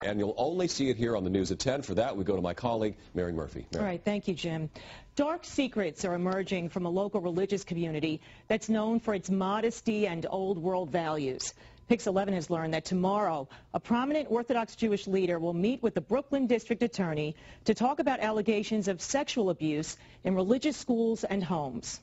And you'll only see it here on the News at 10. For that, we go to my colleague, Mary Murphy. Mary. All right, thank you, Jim. Dark secrets are emerging from a local religious community that's known for its modesty and old world values. PIX 11 has learned that tomorrow, a prominent Orthodox Jewish leader will meet with the Brooklyn District Attorney to talk about allegations of sexual abuse in religious schools and homes.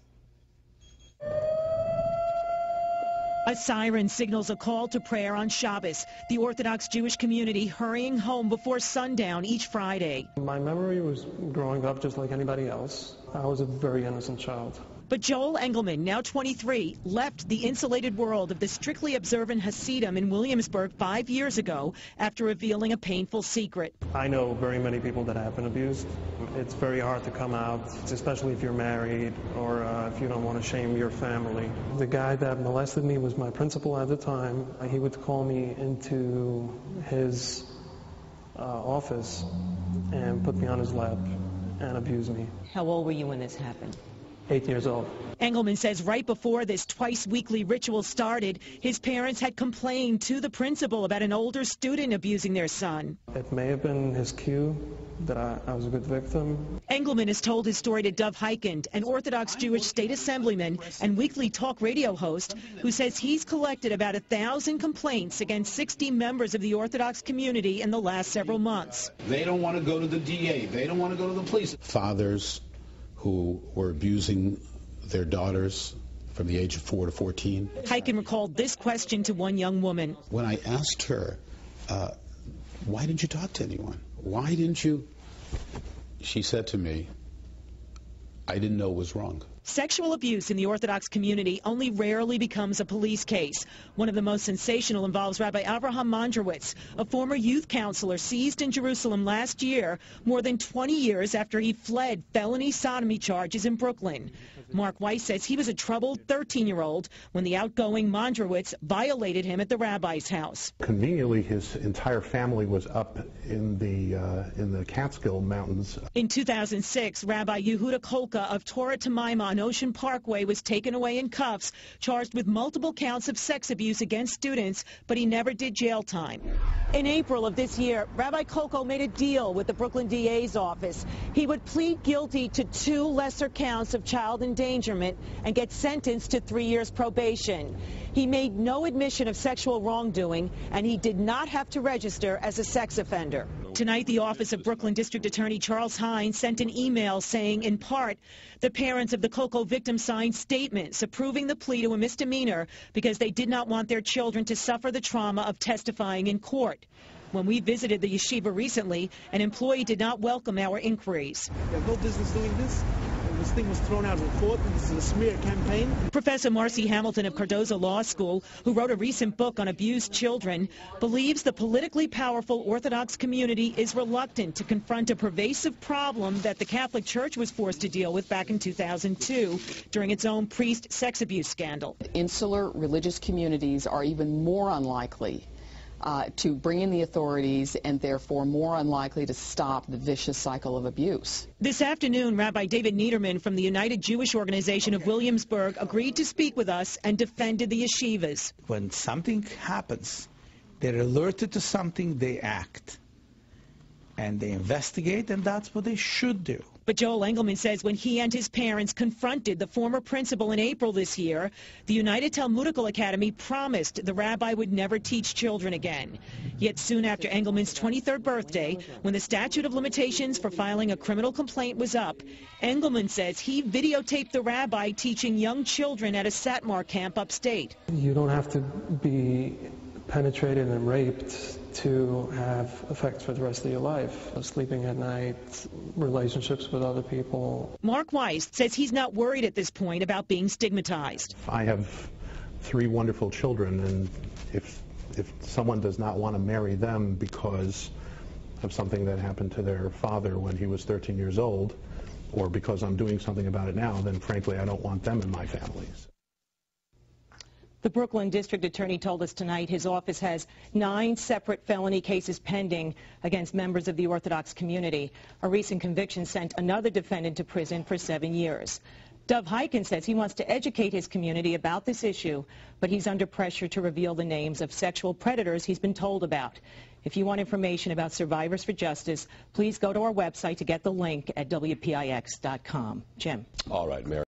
A siren signals a call to prayer on Shabbos, the Orthodox Jewish community hurrying home before sundown each Friday. My memory was growing up just like anybody else. I was a very innocent child. But Joel Engelman, now 23, left the insulated world of the strictly observant Chassidim in Williamsburg 5 years ago after revealing a painful secret. I know very many people that have been abused. It's very hard to come out, especially if you're married or if you don't want to shame your family. The guy that molested me was my principal at the time. He would call me into his office and put me on his lap and abuse me. How old were you when this happened? 8 years old. Engelman says right before this twice-weekly ritual started, his parents had complained to the principal about an older student abusing their son. It may have been his cue that I was a good victim. Engelman has told his story to Dov Heikind, an Orthodox Jewish state assemblyman and weekly talk radio host, who says he's collected about 1,000 complaints against 60 members of the Orthodox community in the last several months. They don't want to go to the DA. They don't want to go to the police. Fathers who were abusing their daughters from the age of 4 to 14. Heikind recalled this question to one young woman. When I asked her, why didn't you talk to anyone? Why didn't you? She said to me, I didn't know it was wrong. Sexual abuse in the Orthodox community only rarely becomes a police case. One of the most sensational involves Rabbi Avraham Mondrowitz, a former youth counselor seized in Jerusalem last year, more than 20 years after he fled felony sodomy charges in Brooklyn. Mark Weiss says he was a troubled 13-year-old when the outgoing Mondrowitz violated him at the rabbi's house. Conveniently, his entire family was up in the Catskill Mountains. In 2006, Rabbi Yehuda Kolka of Torah Temaima on Ocean Parkway was taken away in cuffs, charged with multiple counts of sex abuse against students, but he never did jail time. In April of this year, Rabbi Kolko made a deal with the Brooklyn DA's office. He would plead guilty to 2 lesser counts of child endangerment and get sentenced to 3 years probation. He made no admission of sexual wrongdoing, and he did not have to register as a sex offender. Tonight, the office of Brooklyn District Attorney Charles Hines sent an email saying, in part, the parents of the Kolko victim signed statements approving the plea to a misdemeanor because they did not want their children to suffer the trauma of testifying in court. When we visited the yeshiva recently, an employee did not welcome our inquiries. They have no business doing this. This thing was thrown out of court. This is a smear campaign. Professor Marcy Hamilton of Cardozo Law School, who wrote a recent book on abused children, believes the politically powerful Orthodox community is reluctant to confront a pervasive problem that the Catholic Church was forced to deal with back in 2002 during its own priest sex abuse scandal. Insular religious communities are even more unlikely to bring in the authorities and therefore more unlikely to stop the vicious cycle of abuse. This afternoon, Rabbi David Niederman from the United Jewish Organization of Williamsburg agreed to speak with us and defended the yeshivas. When something happens, they're alerted to something, they act. And they investigate, and that's what they should do. But Joel Engelman says when he and his parents confronted the former principal in April this year, the United Talmudical Academy promised the rabbi would never teach children again. Yet soon after Engelman's 23rd birthday, when the statute of limitations for filing a criminal complaint was up, Engelman says he videotaped the rabbi teaching young children at a Satmar camp upstate. You don't have to be penetrated and raped to have effects for the rest of your life. Sleeping at night, relationships with other people. Mark Weiss says he's not worried at this point about being stigmatized. I have 3 wonderful children, and if someone does not want to marry them because of something that happened to their father when he was 13 years old, or because I'm doing something about it now, then frankly I don't want them in my families. The Brooklyn District Attorney told us tonight his office has 9 separate felony cases pending against members of the Orthodox community. A recent conviction sent another defendant to prison for 7 years. Dov Heikind says he wants to educate his community about this issue, but he's under pressure to reveal the names of sexual predators he's been told about. If you want information about Survivors for Justice, please go to our website to get the link at WPIX.com. Jim. All right, Mary.